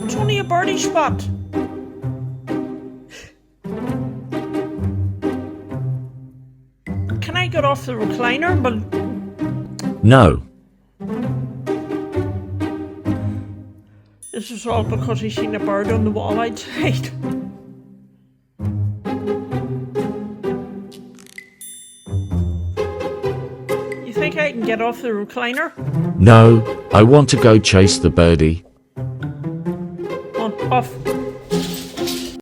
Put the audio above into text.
It's only a birdie spot. Can I get off the recliner? But No. this is all because he seen a bird on the wall outside. You think I can get off the recliner? No, I want to go chase the birdie. On, off.